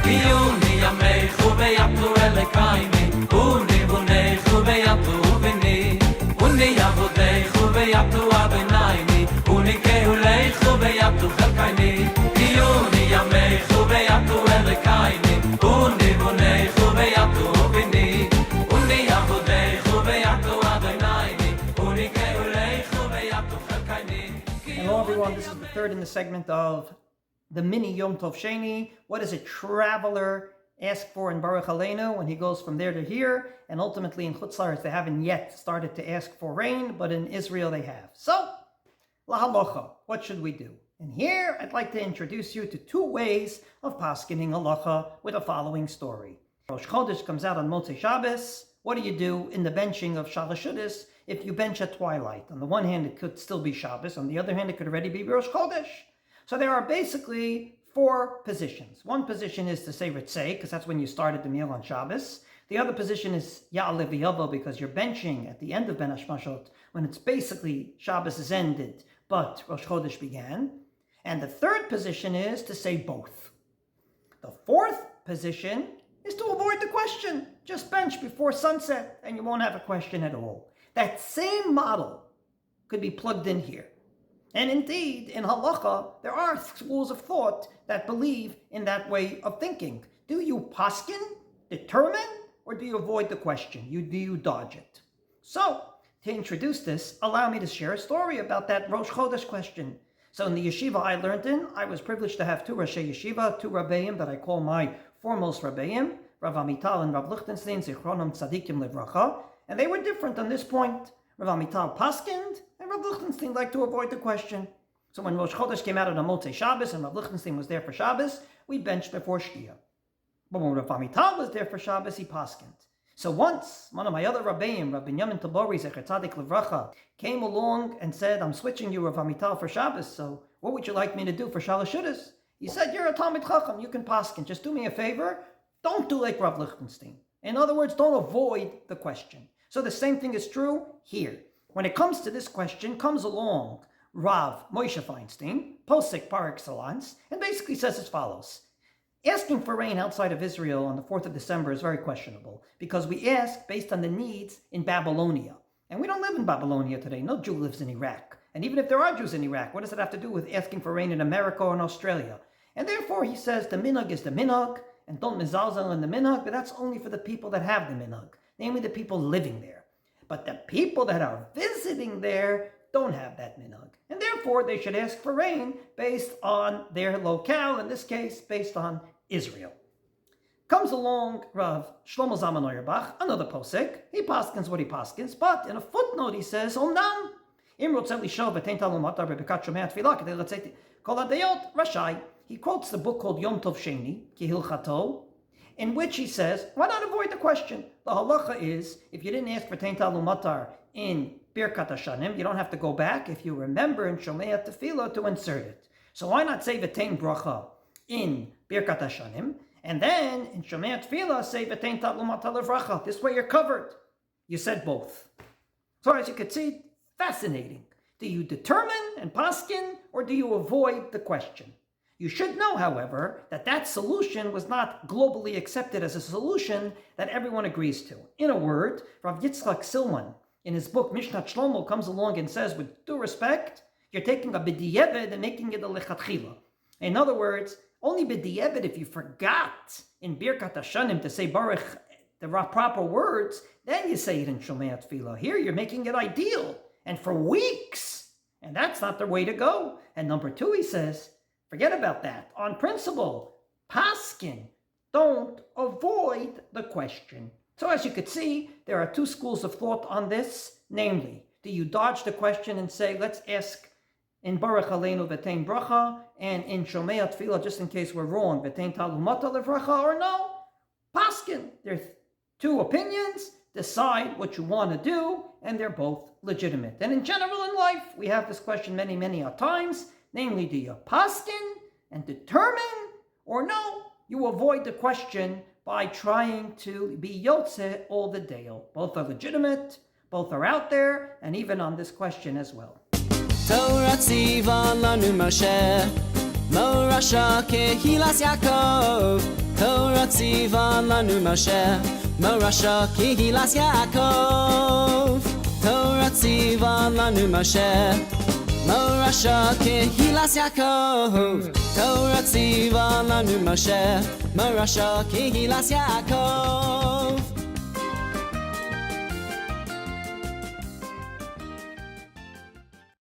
Yuni yamechu beyatu elekaini, uni bunechu beyatu ubini, uni yavudechu beyatu abenaini, uni kehulechu beyatu chelkaini. Yuni yamechu beyatu elekaini, uni bunechu beyatu ubini, uni yavudechu beyatu abenaini, uni kehulechu beyatu chelkaini. Hello everyone, this is the third in the segment of the mini Yom Tov Sheni. What does a traveler ask for in Baruch Aleinu when he goes from there to here? And ultimately in Chutz La'aretz they haven't yet started to ask for rain, but in Israel they have. So, lahalocha, what should we do? And here I'd like to introduce you to two ways of paskening halacha with the following story. Rosh Chodesh comes out on Motzei Shabbos. What do you do in the benching of Shalosh Shudas if you bench at twilight? On the one hand, it could still be Shabbos. On the other hand, it could already be Rosh Chodesh. So there are basically four positions. One position is to say Ritzei, because that's when you started the meal on Shabbos. The other position is Ya'aleh v'yavo, because you're benching at the end of Ben Hashmashot, when it's basically Shabbos is ended, but Rosh Chodesh began. And the third position is to say both. The fourth position is to avoid the question. Just bench before sunset, and you won't have a question at all. That same model could be plugged in here. And indeed, in halacha, there are schools of thought that believe in that way of thinking. Do you paskin, determine, or do you avoid the question? Do you dodge it? So, to introduce this, allow me to share a story about that Rosh Chodesh question. So in the yeshiva I learned in, I was privileged to have two Roshei Yeshiva, two Rabbeim that I call my foremost Rabbeim, Rav Amital and Rav Lichtenstein, Zichronim Tzadikim Livracha, and they were different on this point. Rav Amital paskind, and Rav Lichtenstein liked to avoid the question. So when Rosh Chodesh came out on Motzei Shabbos and Rav Lichtenstein was there for Shabbos, we benched before Shkia. But when Rav Amital was there for Shabbos, he paskind. So once, one of my other Rabbeim, Rav Binyamin Tabori, Zecher Tzadik Livracha, came along and said, I'm switching you, Rav Amital, for Shabbos, so what would you like me to do for Shalosh Shudas? He said, you're a Talmid Chacham, you can paskind. Just do me a favor, don't do like Rav Lichtenstein. In other words, don't avoid the question. So the same thing is true here. When it comes to this question, comes along Rav Moshe Feinstein, posek par excellence, and basically says as follows. Asking for rain outside of Israel on the 4th of December is very questionable because we ask based on the needs in Babylonia. And we don't live in Babylonia today. No Jew lives in Iraq. And even if there are Jews in Iraq, what does it have to do with asking for rain in America or in Australia? And therefore he says the minhag is the minhag, and don't mizalzel in the minhag, but that's only for the people that have the minhag, namely the people living there. But the people that are visiting there don't have that minhag. And therefore, they should ask for rain based on their locale, in this case, based on Israel. Comes along Rav Shlomo Zalman Auerbach, another posek. He paskins what he paskins, but in a footnote he says, Omnam, he quotes the book called Yom Tov Sheni, Kihilchato, in which he says, why not avoid the question? The halacha is, if you didn't ask for Tein Talu Matar in Birkat Hashanim, you don't have to go back if you remember in Shomei Tefillah to insert it. So why not say Veten Bracha in Birkat Hashanim, and then in Shomei Tefillah say Veten Talu Matar Levracha. This way you're covered. You said both. So as you can see, fascinating. Do you determine and paskin, or do you avoid the question? You should know, however, that that solution was not globally accepted as a solution that everyone agrees to. In a word, Rav Yitzchak Silman, in his book Mishnat Shlomo, comes along and says, with due respect, you're taking a b'di'eved and making it a lechatchila. In other words, only b'di'eved, if you forgot in Birkat Hashanim to say Baruch, the proper words, then you say it in Shomei Tefillah. Here, you're making it ideal, and for weeks. And that's not the way to go. And number two, he says, forget about that. On principle, paskin, don't avoid the question. So as you could see, there are two schools of thought on this. Namely, do you dodge the question and say, let's ask in Baruch Aleinu V'tein Bracha, and in Shomei Tefillah, just in case we're wrong, V'tein Talu Matar Levracha, or no? Paskin. There's two opinions. Decide what you want to do, and they're both legitimate. And in general in life, we have this question many, many times. Namely, do you paskin and determine, or no, you avoid the question by trying to be yotze all the dale. Both are legitimate, both are out there, and even on this question as well. Torah tziva lanu Moshe, Morasha kehilas Yaakov. tziva lanu Moshe Morasha Kehilas Yaakov Torah tziva lanu Moshe Morasha Kehilas Yaakov Torah tziva lanu Moshe Morasha Kehilas Yaakov